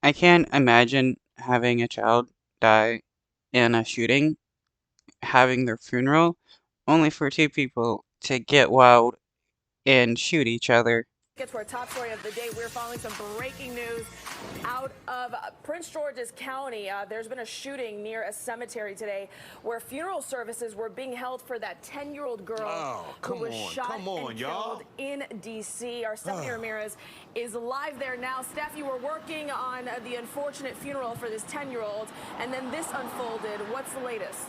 I can't imagine having a child die in a shooting, having their funeral, only for two people to get wild and shoot each other. Gets to our top story of the day. We're following some breaking news out of Prince George's County. There's been a shooting near a cemetery today where funeral services were being held for that 10-year-old girl who was shot and killed in D.C. Our Stephanie Ramirez is live there now. Steph, you were working on the unfortunate funeral for this 10-year-old, and then this unfolded. What's the latest?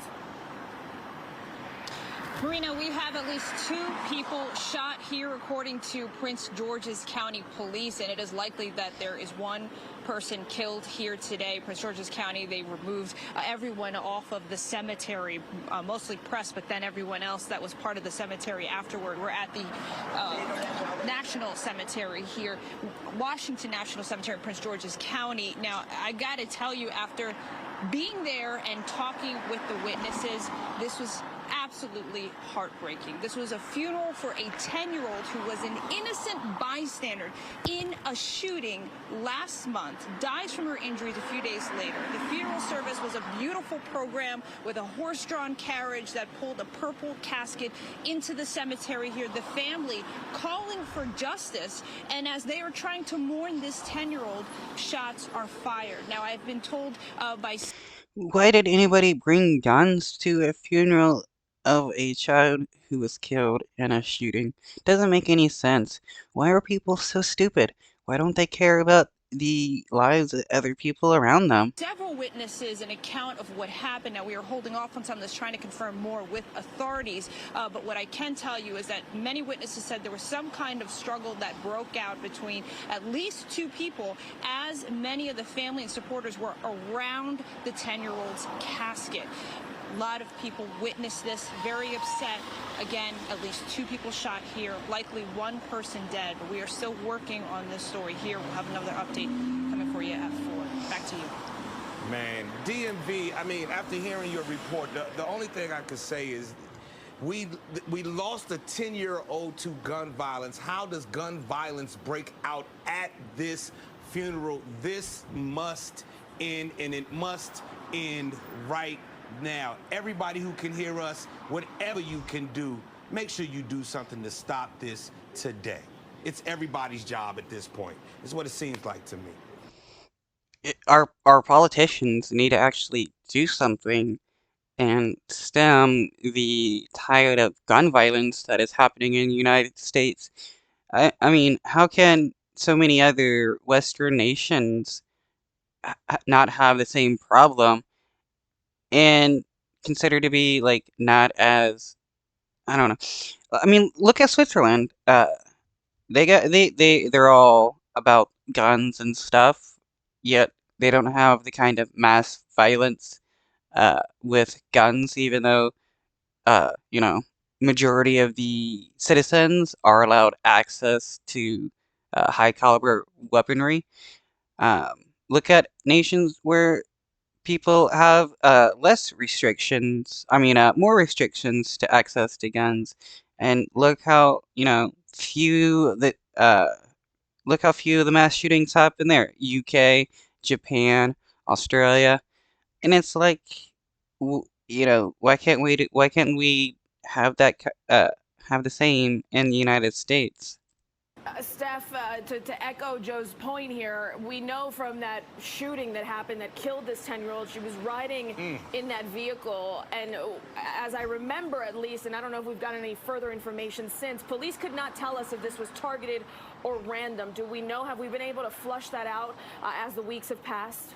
Marina, we have at least 2 people shot here, according to Prince George's County Police, and it is likely that there is one person killed here today. Prince George's County, they removed everyone off of the cemetery, mostly press, but then everyone else that was part of the cemetery afterward. We're at the National Cemetery here, Washington National Cemetery in Prince George's County. Now, I got to tell you, after being there and talking with the witnesses, this was absolutely heartbreaking. This was a funeral for a 10-year-old who was an innocent bystander in a shooting last month, dies from her injuries a few days later. The funeral service was a beautiful program with a horse-drawn carriage that pulled a purple casket into the cemetery here. The family calling for justice, and as they are trying to mourn this 10-year-old, shots are fired. Now, I've been told by... Why did anybody bring guns to a funeral of a child who was killed in a shooting? Doesn't make any sense. Why are people so stupid? Why don't they care about the lives of other people around them? Several witnesses an account of what happened. Now, we are holding off on some of this, trying to confirm more with authorities. But what I can tell you is that many witnesses said there was some kind of struggle that broke out between at least 2 people, as many of the family and supporters were around the 10-year-old's casket. A lot of people witnessed this, very upset. Again, at least 2 people shot here, likely 1 person dead. But we are still working on this story here. We'll have another update coming for you at 4. Back to you. Man, DMV, I mean, after hearing your report, the only thing I could say is we lost a 10-year-old to gun violence. How does gun violence break out at this funeral? This must end, and it must end right now. Everybody who can hear us, whatever you can do, make sure you do something to stop this today. It's everybody's job at this point. It's what it seems like to me. Our politicians need to actually do something and stem the tide of gun violence that is happening in the United States. I mean, how can so many other Western nations not have the same problem and consider to be like not as, I don't know. I mean, look at Switzerland. They're all about guns and stuff, yet they don't have the kind of mass violence with guns, even though you know, majority of the citizens are allowed access to high caliber weaponry. Um, Look at nations where people have less restrictions. I mean, more restrictions to access to guns, and look how look how few of the mass shootings happen there. UK, Japan, Australia, and it's like, why can't we have have the same in the United States? Steph, to echo Joe's point here, we know from that shooting that happened that killed this 10-year-old, she was riding in that vehicle. And as I remember, at least, and I don't know if we've got any further information since, police could not tell us if this was targeted or random. Do we know? Have we been able to flush that out as the weeks have passed?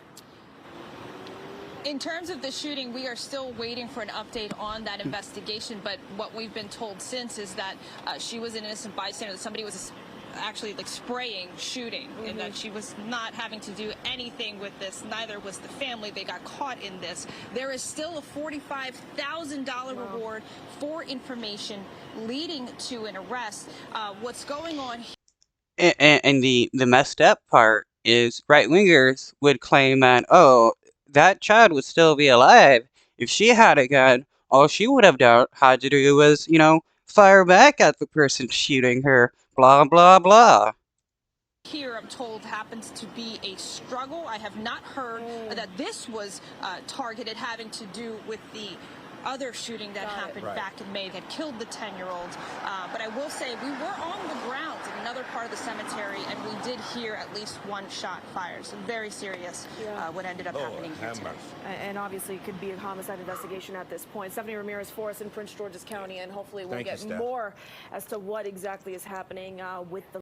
In terms of the shooting, we are still waiting for an update on that investigation. But what we've been told since is that she was an innocent bystander, that somebody was actually like spraying, shooting, and that she was not having to do anything with this. Neither was the family. They got caught in this. There is still a $45,000 reward for information leading to an arrest. What's going on here? And the messed up part is right wingers would claim that, oh, that child would still be alive if she had a gun. All she would have had to do was, fire back at the person shooting her. Blah blah blah. Here, I'm told, happens to be a struggle. I have not heard that this was targeted, having to do with the other shooting that happened back in May that killed the 10-year-old. But I will say we were on the ground in another part of the cemetery, and we did hear at least one shot fired. So very serious what ended up happening here today. And obviously it could be a homicide investigation at this point. Stephanie Ramirez for us in Prince George's County, and hopefully we'll get more as to what exactly is happening with the